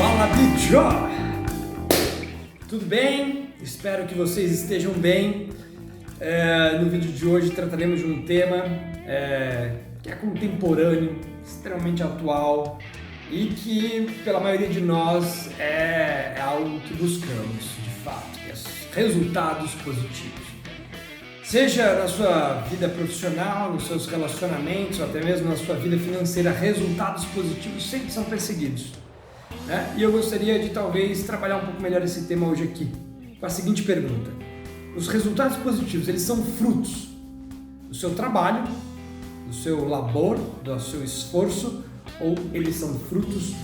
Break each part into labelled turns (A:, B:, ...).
A: Fala, bicho! Tudo bem? Espero que vocês estejam bem. No vídeo de hoje trataremos de um tema que é contemporâneo, extremamente atual e que, pela maioria de nós, é algo que buscamos, de fato, que é resultados positivos. Seja na sua vida profissional, nos seus relacionamentos, ou até mesmo na sua vida financeira, resultados positivos sempre são perseguidos. E eu gostaria de talvez trabalhar um pouco melhor esse tema hoje aqui, com a seguinte pergunta: os resultados positivos, eles são frutos do seu trabalho, do seu labor, do seu esforço, ou eles são frutos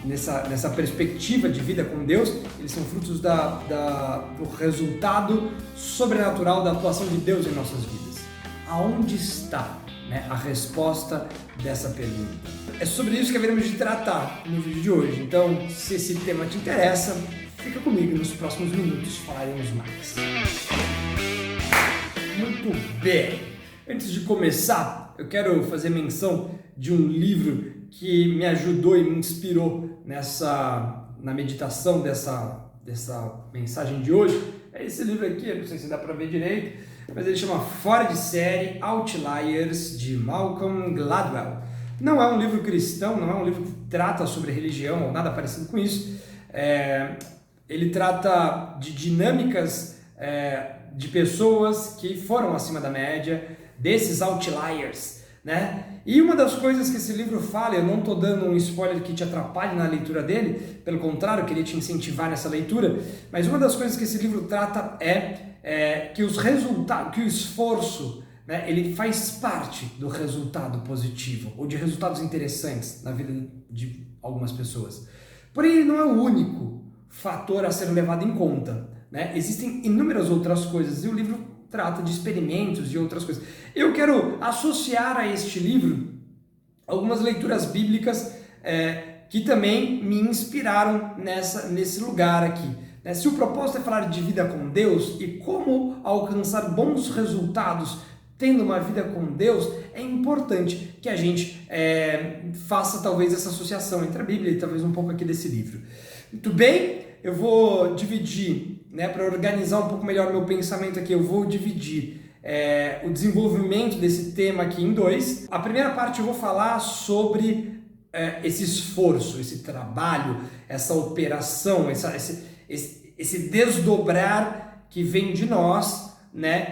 A: nessa perspectiva de vida com Deus, eles são frutos do resultado sobrenatural da atuação de Deus em nossas vidas? Aonde está a resposta dessa pergunta? É sobre isso que haveremos de tratar no vídeo de hoje. Então, se esse tema te interessa, fica comigo, nos próximos minutos falaremos mais. Muito bem! Antes de começar, eu quero fazer menção de um livro que me ajudou e me inspirou na meditação dessa mensagem de hoje. É esse livro aqui, eu não sei se dá para ver direito, mas ele chama Fora de Série, Outliers, de Malcolm Gladwell. Não é um livro cristão, não é um livro que trata sobre religião ou nada parecido com isso. Ele trata de dinâmicas de pessoas que foram acima da média, desses outliers, E uma das coisas que esse livro fala, eu não estou dando um spoiler que te atrapalhe na leitura dele, pelo contrário, eu queria te incentivar nessa leitura, mas uma das coisas que esse livro trata que os resultados, que o esforço, ele faz parte do resultado positivo, ou de resultados interessantes na vida de algumas pessoas. Porém, ele não é o único fator a ser levado em conta, Existem inúmeras outras coisas, e o livro trata de experimentos e outras coisas. Eu quero associar a este livro algumas leituras bíblicas que também me inspiraram nesse lugar aqui. Se o propósito é falar de vida com Deus e como alcançar bons resultados tendo uma vida com Deus, é importante que a gente faça talvez essa associação entre a Bíblia e talvez um pouco aqui desse livro. Muito bem, eu vou dividir, para organizar um pouco melhor o meu pensamento aqui, eu vou dividir o desenvolvimento desse tema aqui em dois. A primeira parte eu vou falar sobre esse esforço, esse trabalho, essa operação, esse desdobrar que vem de nós,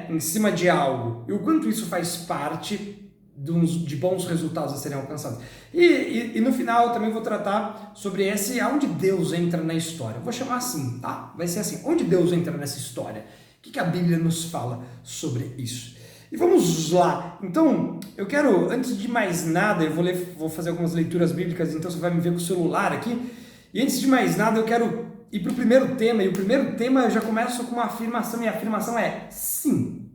A: em cima de algo, e o quanto isso faz parte de bons resultados a serem alcançados. E no final eu também vou tratar sobre aonde Deus entra na história. Eu vou chamar assim, tá? Vai ser assim, onde Deus entra nessa história? O que a Bíblia nos fala sobre isso? E vamos lá. Então, eu quero, antes de mais nada, eu vou fazer algumas leituras bíblicas, então você vai me ver com o celular aqui. E antes de mais nada, eu quero ir para o primeiro tema. E o primeiro tema eu já começo com uma afirmação, e a afirmação é: sim,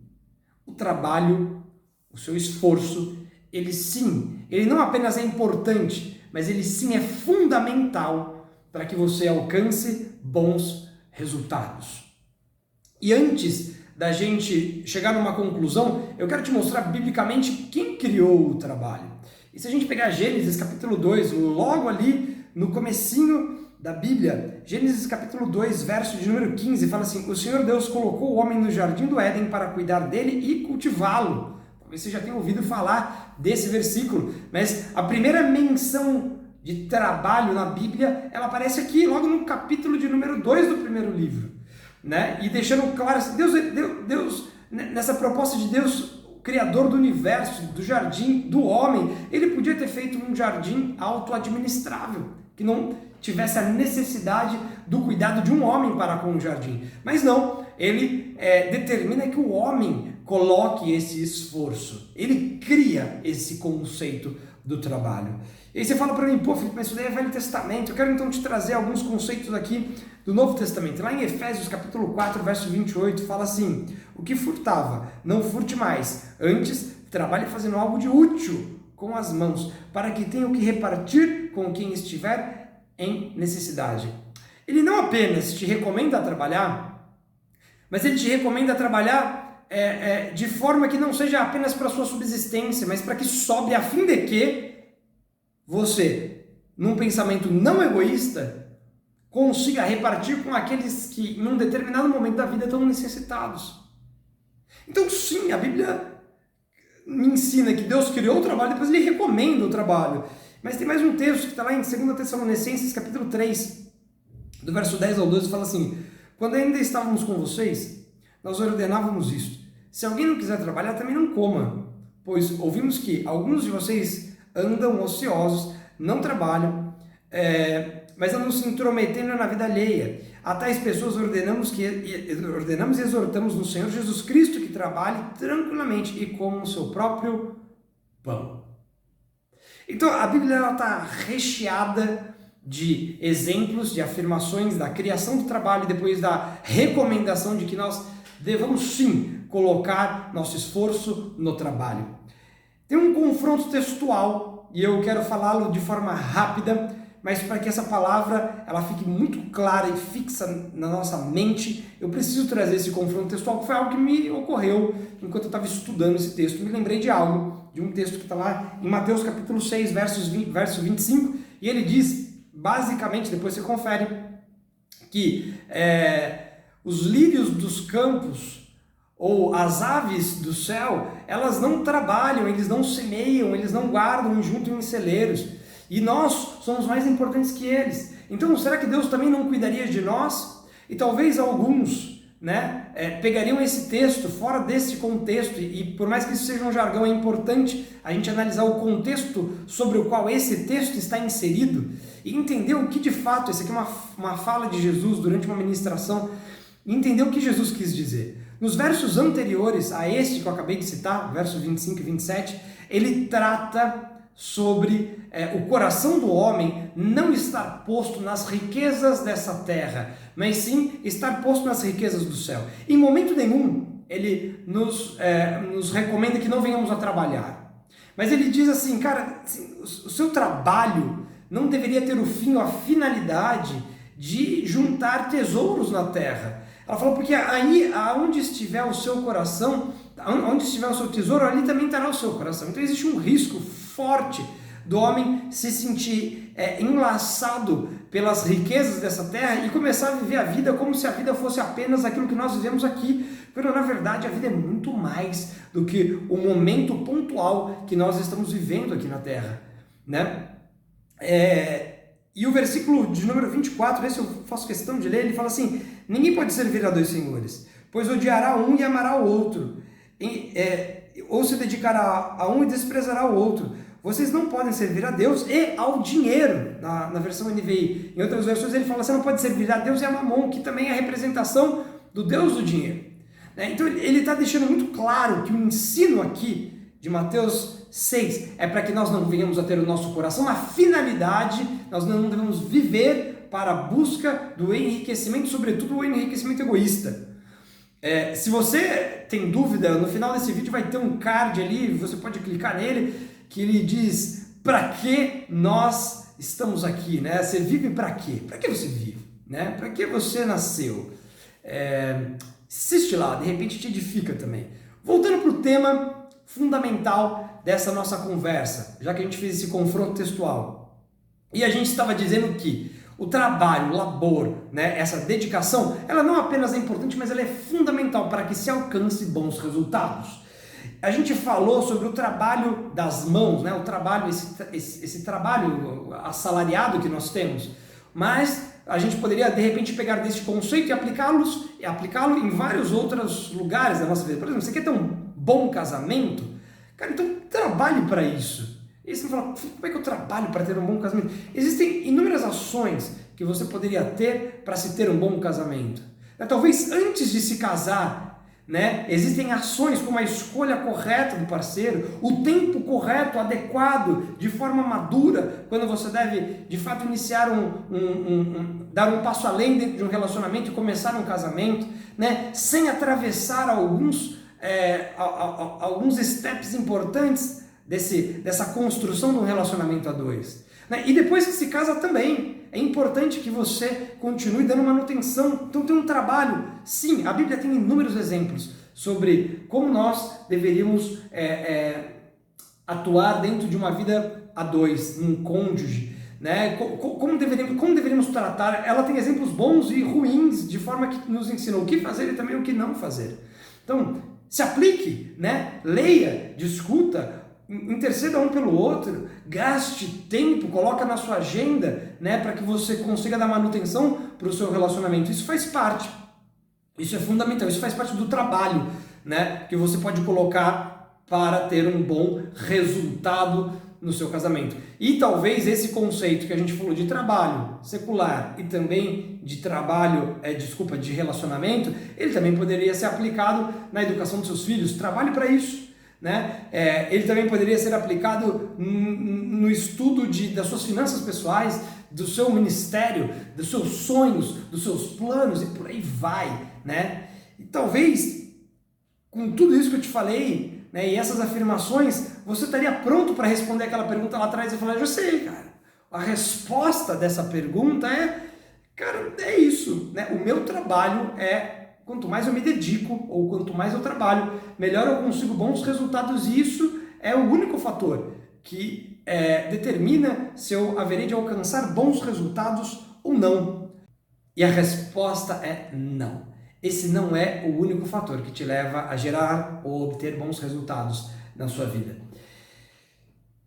A: o trabalho, o seu esforço, ele não apenas é importante, mas ele sim é fundamental para que você alcance bons resultados. E antes da gente chegar numa conclusão, eu quero te mostrar biblicamente quem criou o trabalho. E se a gente pegar Gênesis capítulo 2, logo ali no comecinho da Bíblia, Gênesis capítulo 2, verso de número 15, fala assim: o Senhor Deus colocou o homem no jardim do Éden para cuidar dele e cultivá-lo. Talvez você já tenha ouvido falar desse versículo, mas a primeira menção de trabalho na Bíblia, ela aparece aqui, logo no capítulo de número 2 do primeiro livro, E deixando claro, Deus, nessa proposta de Deus, o Criador do universo, do jardim, do homem, ele podia ter feito um jardim auto-administrável, que não tivesse a necessidade do cuidado de um homem para com o jardim. Mas não, ele determina que o homem coloque esse esforço. Ele cria esse conceito do trabalho. E aí você fala para mim: pô, Felipe, mas isso daí é Velho Testamento. Eu quero então te trazer alguns conceitos aqui do Novo Testamento. Lá em Efésios capítulo 4, verso 28, fala assim: o que furtava, não furte mais. Antes, trabalhe fazendo algo de útil com as mãos, para que tenha o que repartir com quem estiver em necessidade. Ele não apenas te recomenda trabalhar, mas ele te recomenda trabalhar de forma que não seja apenas para sua subsistência, mas para que sobre, a fim de que você num pensamento não egoísta, consiga repartir com aqueles que em um determinado momento da vida estão necessitados. Então sim, a Bíblia me ensina que Deus criou o trabalho, depois ele recomenda o trabalho. Mas tem mais um texto que está lá em 2 Tessalonicenses, capítulo 3, do verso 10 ao 12, fala assim: quando ainda estávamos com vocês, nós ordenávamos isto: se alguém não quiser trabalhar, também não coma, pois ouvimos que alguns de vocês andam ociosos, não trabalham, mas andam se intrometendo na vida alheia. A tais pessoas ordenamos e exortamos no Senhor Jesus Cristo que trabalhe tranquilamente e coma o seu próprio pão. Então a Bíblia está recheada de exemplos, de afirmações da criação do trabalho e depois da recomendação de que nós devamos sim colocar nosso esforço no trabalho. Tem um confronto textual e eu quero falá-lo de forma rápida, mas para que essa palavra ela fique muito clara e fixa na nossa mente, eu preciso trazer esse confronto textual, que foi algo que me ocorreu enquanto eu estava estudando esse texto. Me lembrei de algo, de um texto que está lá em Mateus capítulo 6, verso 25, e ele diz, basicamente, depois você confere, que os lírios dos campos ou as aves do céu, elas não trabalham, eles não semeiam, eles não guardam junto em celeiros, e nós somos mais importantes que eles. Então, será que Deus também não cuidaria de nós? E talvez alguns pegariam esse texto fora desse contexto, e por mais que isso seja um jargão, é importante a gente analisar o contexto sobre o qual esse texto está inserido e entender o que de fato, isso aqui é uma fala de Jesus durante uma ministração, entender o que Jesus quis dizer. Nos versos anteriores a este que eu acabei de citar, versos 25 e 27, ele trata sobre o coração do homem não estar posto nas riquezas dessa terra, mas sim estar posto nas riquezas do céu. Em momento nenhum ele nos recomenda que não venhamos a trabalhar, mas ele diz assim, cara, o seu trabalho não deveria ter o fim ou a finalidade de juntar tesouros na terra. Ela falou, porque aí, aonde estiver o seu coração, onde estiver o seu tesouro, ali também estará o seu coração. Então existe um risco forte do homem se sentir enlaçado pelas riquezas dessa terra e começar a viver a vida como se a vida fosse apenas aquilo que nós vivemos aqui, quando na verdade a vida é muito mais do que o momento pontual que nós estamos vivendo aqui na terra, né? E o versículo de número 24, esse eu faço questão de ler, ele fala assim: ninguém pode servir a dois senhores, pois odiará um e amará o outro, ou se dedicará a um e desprezará o outro. Vocês não podem servir a Deus e ao dinheiro, na versão NVI. Em outras versões ele fala, você não pode servir a Deus e a Mamon, que também é a representação do Deus do dinheiro. Então ele está deixando muito claro que o ensino aqui de Mateus 6 é para que nós não venhamos a ter o nosso coração na finalidade, nós não devemos viver para a busca do enriquecimento, sobretudo o enriquecimento egoísta. Se você tem dúvida, no final desse vídeo vai ter um card ali, você pode clicar nele, que ele diz para que nós estamos aqui, né? Você vive para quê? Para que você vive? Né? Para que você nasceu? Assiste lá, de repente te edifica também. Voltando para o tema fundamental dessa nossa conversa, já que a gente fez esse confronto textual. E a gente estava dizendo que o trabalho, o labor, né, essa dedicação, ela não apenas é importante, mas ela é fundamental para que se alcance bons resultados. A gente falou sobre o trabalho das mãos, né, o trabalho, esse trabalho assalariado que nós temos, mas a gente poderia de repente pegar desse conceito e aplicá-lo em vários outros lugares da nossa vida. Por exemplo, você quer ter um bom casamento? Cara, então trabalhe para isso. E você fala, como é que eu trabalho para ter um bom casamento? Existem inúmeras ações que você poderia ter para se ter um bom casamento. Talvez antes de se casar, né, existem ações como a escolha correta do parceiro, o tempo correto, adequado, de forma madura, quando você deve de fato iniciar dar um passo além dentro de um relacionamento e começar um casamento, né, sem atravessar alguns steps importantes dessa construção de um relacionamento a dois. E depois que se casa também, é importante que você continue dando manutenção. Então tem um trabalho. Sim, a Bíblia tem inúmeros exemplos sobre como nós deveríamos atuar dentro de uma vida a dois, num cônjuge, né? Como deveríamos tratar. Ela tem exemplos bons e ruins, de forma que nos ensina o que fazer e também o que não fazer. Então, se aplique, né? Leia, discuta, interceda um pelo outro, gaste tempo, coloca na sua agenda, né? Para que você consiga dar manutenção para o seu relacionamento. Isso faz parte, isso é fundamental, isso faz parte do trabalho, né? Que você pode colocar para ter um bom resultado no seu casamento. E talvez esse conceito que a gente falou de trabalho secular e também de trabalho, de relacionamento, ele também poderia ser aplicado na educação dos seus filhos. Trabalhe para isso, né? Ele também poderia ser aplicado no estudo das suas finanças pessoais, do seu ministério, dos seus sonhos, dos seus planos e por aí vai, né? E talvez com tudo isso que eu te falei, né, e essas afirmações, você estaria pronto para responder aquela pergunta lá atrás e falar: eu sei, cara. A resposta dessa pergunta é isso, né? O meu trabalho quanto mais eu me dedico ou quanto mais eu trabalho, melhor eu consigo bons resultados, e isso é o único fator que determina se eu haverei de alcançar bons resultados ou não. E a resposta é não. Esse não é o único fator que te leva a gerar ou obter bons resultados na sua vida.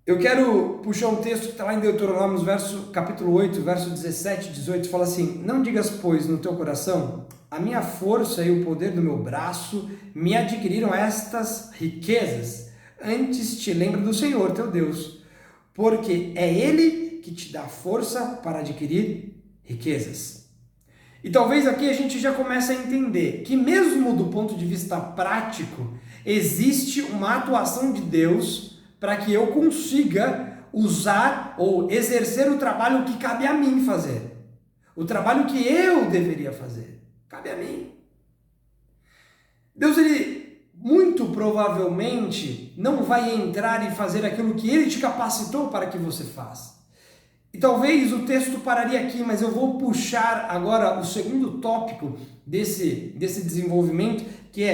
A: Eu quero puxar um texto que está lá em Deuteronômio, capítulo 8, verso 17 e 18, fala assim: não digas, pois, no teu coração, a minha força e o poder do meu braço me adquiriram estas riquezas. Antes te lembra do Senhor, teu Deus, porque é Ele que te dá força para adquirir riquezas. E talvez aqui a gente já comece a entender que mesmo do ponto de vista prático, existe uma atuação de Deus para que eu consiga usar ou exercer o trabalho que cabe a mim fazer. O trabalho que eu deveria fazer. Cabe a mim. Deus, ele muito provavelmente não vai entrar e fazer aquilo que Ele te capacitou para que você faça. E talvez o texto pararia aqui, mas eu vou puxar agora o segundo tópico desse desenvolvimento, que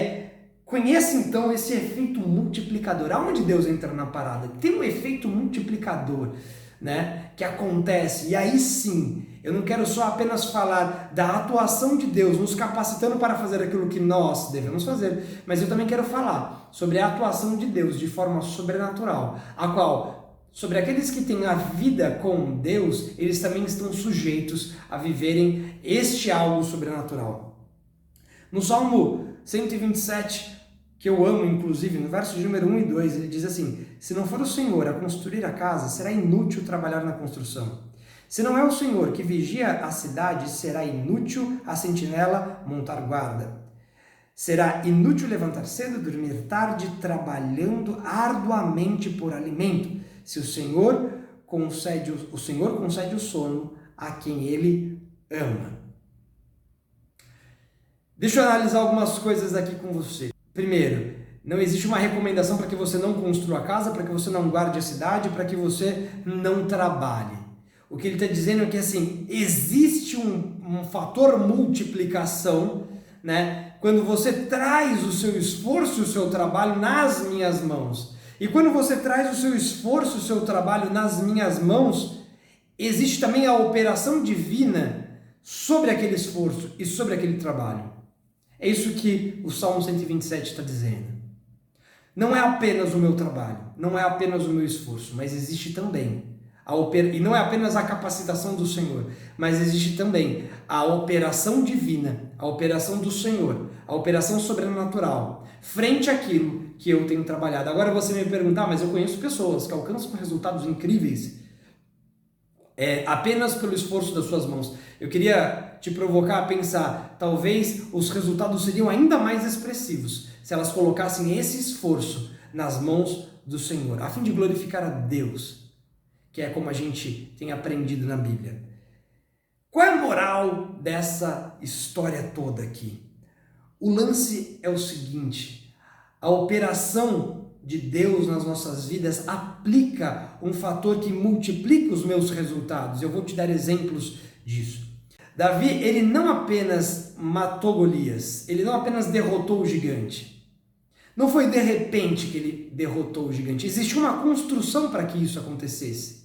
A: conheça então esse efeito multiplicador. Aonde Deus entra na parada? Tem um efeito multiplicador, né, que acontece, e aí sim, eu não quero só apenas falar da atuação de Deus nos capacitando para fazer aquilo que nós devemos fazer, mas eu também quero falar sobre a atuação de Deus de forma sobrenatural, a qual, sobre aqueles que têm a vida com Deus, eles também estão sujeitos a viverem este algo sobrenatural. No Salmo 127, que eu amo inclusive, no verso de número 1 e 2, ele diz assim: se não for o Senhor a construir a casa, será inútil trabalhar na construção. Se não é o Senhor que vigia a cidade, será inútil a sentinela montar guarda. Será inútil levantar cedo, dormir tarde, trabalhando arduamente por alimento. Se o Senhor concede o sono a quem Ele ama. Deixa eu analisar algumas coisas aqui com você. Primeiro, não existe uma recomendação para que você não construa a casa, para que você não guarde a cidade, para que você não trabalhe. O que ele está dizendo é que assim, existe um fator multiplicação, né? Quando você traz o seu esforço e o seu trabalho nas minhas mãos. E quando você traz o seu esforço, o seu trabalho nas minhas mãos, existe também a operação divina sobre aquele esforço e sobre aquele trabalho. É isso que o Salmo 127 está dizendo. Não é apenas o meu trabalho, não é apenas o meu esforço, mas existe também e não é apenas a capacitação do Senhor, mas existe também a operação divina, a operação do Senhor, a operação sobrenatural, frente àquilo que eu tenho trabalhado. Agora você me perguntar, mas eu conheço pessoas que alcançam resultados incríveis apenas pelo esforço das suas mãos. Eu queria te provocar a pensar, talvez os resultados seriam ainda mais expressivos se elas colocassem esse esforço nas mãos do Senhor, a fim de glorificar a Deus, que é como a gente tem aprendido na Bíblia. Qual é a moral dessa história toda aqui? O lance é o seguinte: a operação de Deus nas nossas vidas aplica um fator que multiplica os meus resultados. Eu vou te dar exemplos disso. Davi, ele não apenas matou Golias, ele não apenas derrotou o gigante. Não foi de repente que ele derrotou o gigante. Existiu uma construção para que isso acontecesse.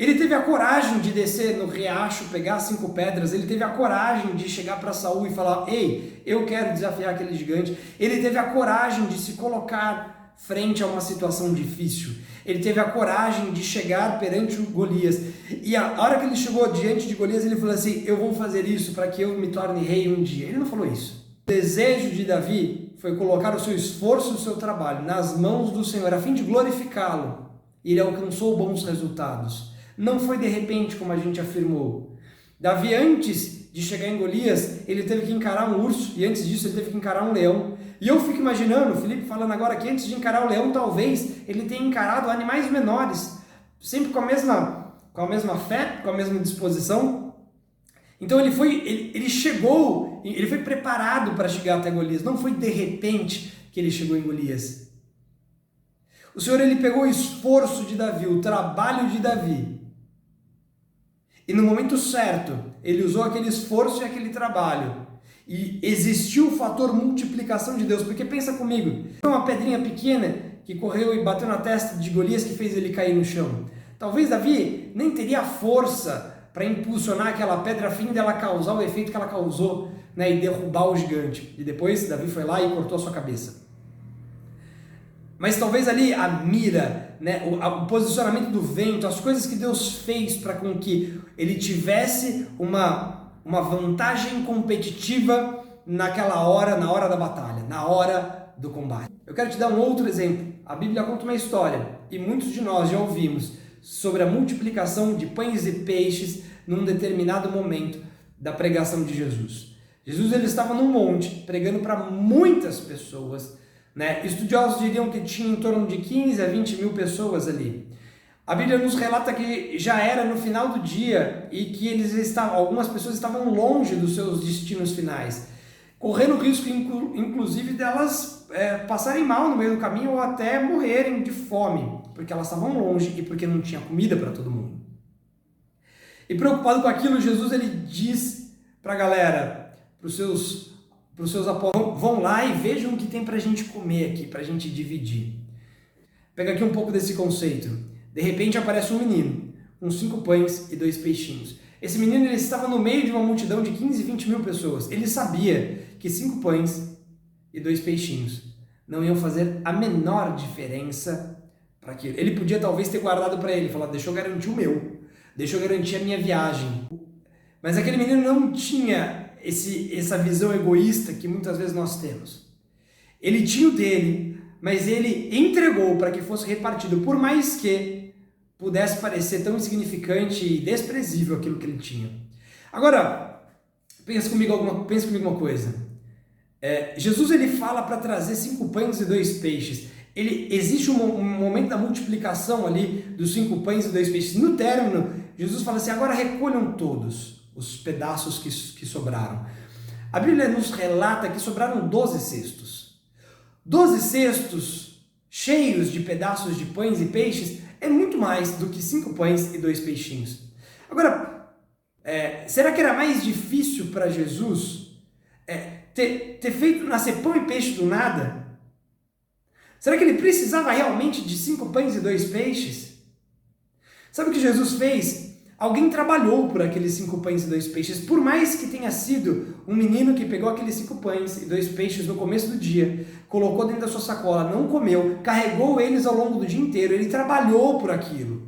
A: Ele teve a coragem de descer no riacho, pegar 5 pedras. Ele teve a coragem de chegar para Saul e falar: ei, eu quero desafiar aquele gigante. Ele teve a coragem de se colocar frente a uma situação difícil. Ele teve a coragem de chegar perante o Golias. E a hora que ele chegou diante de Golias, ele falou assim: eu vou fazer isso para que eu me torne rei um dia. Ele não falou isso. O desejo de Davi foi colocar o seu esforço e o seu trabalho nas mãos do Senhor, a fim de glorificá-lo. E ele alcançou bons resultados. Não foi de repente, como a gente afirmou. Davi, antes de chegar em Golias, ele teve que encarar um urso, e antes disso ele teve que encarar um leão. E eu fico imaginando, o Felipe falando agora que antes de encarar o leão, talvez ele tenha encarado animais menores, sempre com a mesma fé, com a mesma disposição. Então ele chegou, ele foi preparado para chegar até Golias. Não foi de repente que ele chegou em Golias. O Senhor, ele pegou o esforço de Davi, o trabalho de Davi, e no momento certo, ele usou aquele esforço e aquele trabalho. E existiu o fator multiplicação de Deus. Porque pensa comigo, foi uma pedrinha pequena que correu e bateu na testa de Golias que fez ele cair no chão. Talvez Davi nem teria força para impulsionar aquela pedra a fim dela causar o efeito que ela causou, né, e derrubar o gigante. E depois Davi foi lá e cortou a sua cabeça. Mas talvez ali a mira, né, o posicionamento do vento, as coisas que Deus fez para com que ele tivesse uma vantagem competitiva naquela hora, na hora da batalha, na hora do combate. Eu quero te dar um outro exemplo. A Bíblia conta uma história, e muitos de nós já ouvimos, sobre a multiplicação de pães e peixes num determinado momento da pregação de Jesus. Jesus, ele estava num monte, pregando para muitas pessoas, né? Estudiosos diriam que tinha em torno de 15 a 20 mil pessoas ali. A Bíblia nos relata que já era no final do dia e que algumas pessoas estavam longe dos seus destinos finais, correndo o risco, inclusive, delas passarem mal no meio do caminho ou até morrerem de fome, porque elas estavam longe e porque não tinha comida para todo mundo. E preocupado com aquilo, Jesus, ele diz para a galera, para os seus apóstolos: vão lá e vejam o que tem para a gente comer aqui, para a gente dividir. Pega aqui um pouco desse conceito. De repente aparece um menino, com 5 pães e 2 peixinhos. Esse menino, ele estava no meio de uma multidão de 15, 20 mil pessoas. Ele sabia que 5 pães e 2 peixinhos não iam fazer a menor diferença para aquilo. Ele podia talvez ter guardado para ele, falar: deixa eu garantir o meu, deixa eu garantir a minha viagem. Mas aquele menino não tinha essa visão egoísta que muitas vezes nós temos. Ele tinha o dele, mas ele entregou para que fosse repartido, por mais que pudesse parecer tão insignificante e desprezível aquilo que ele tinha. Agora, pensa comigo uma coisa. Jesus, ele fala para trazer 5 pães e 2 peixes. Existe um momento da multiplicação ali dos 5 pães e 2 peixes. No término, Jesus fala assim: agora recolham todos os pedaços que sobraram. A Bíblia nos relata que sobraram 12 cestos. 12 cestos cheios de pedaços de pães e peixes é muito mais do que 5 pães e 2 peixinhos. Agora, será que era mais difícil para Jesus ter feito nascer pão e peixe do nada? Será que ele precisava realmente de 5 pães e 2 peixes? Sabe o que Jesus fez? Alguém trabalhou por aqueles 5 pães e 2 peixes. Por mais que tenha sido um menino que pegou aqueles 5 pães e 2 peixes no começo do dia, colocou dentro da sua sacola, não comeu, carregou eles ao longo do dia inteiro. Ele trabalhou por aquilo.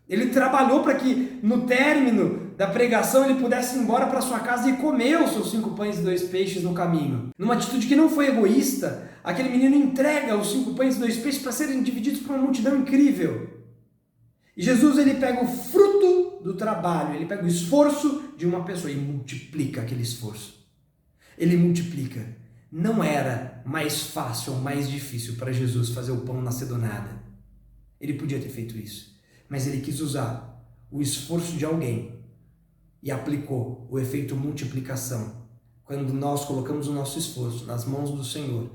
A: Ele trabalhou para que no término da pregação ele pudesse ir embora para sua casa e comer os seus 5 pães e 2 peixes no caminho. Numa atitude que não foi egoísta, aquele menino entrega os 5 pães e 2 peixes para serem divididos por uma multidão incrível. E Jesus, ele pega o fruto do trabalho, ele pega o esforço de uma pessoa e multiplica aquele esforço. Ele multiplica. Não era mais fácil ou mais difícil para Jesus fazer o pão nascer do nada. Ele podia ter feito isso, mas ele quis usar o esforço de alguém e aplicou o efeito multiplicação quando nós colocamos o nosso esforço nas mãos do Senhor,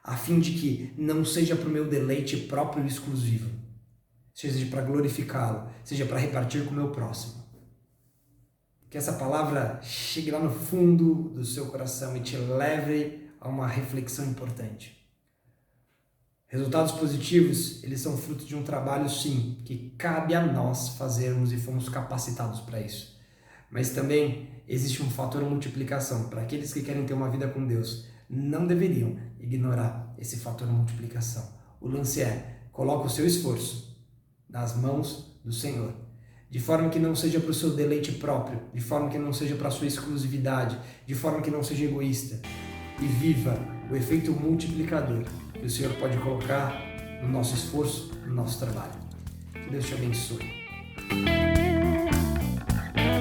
A: a fim de que não seja para o meu deleite próprio e exclusivo, seja para glorificá-lo, seja para repartir com o meu próximo. Que essa palavra chegue lá no fundo do seu coração e te leve a uma reflexão importante. Resultados positivos, eles são fruto de um trabalho, sim, que cabe a nós fazermos e fomos capacitados para isso. Mas também existe um fator multiplicação. Para aqueles que querem ter uma vida com Deus, não deveriam ignorar esse fator multiplicação. O lance é, coloca o seu esforço nas mãos do Senhor, de forma que não seja para o seu deleite próprio, de forma que não seja para a sua exclusividade, de forma que não seja egoísta, e viva o efeito multiplicador que o Senhor pode colocar no nosso esforço, no nosso trabalho. Que Deus te abençoe.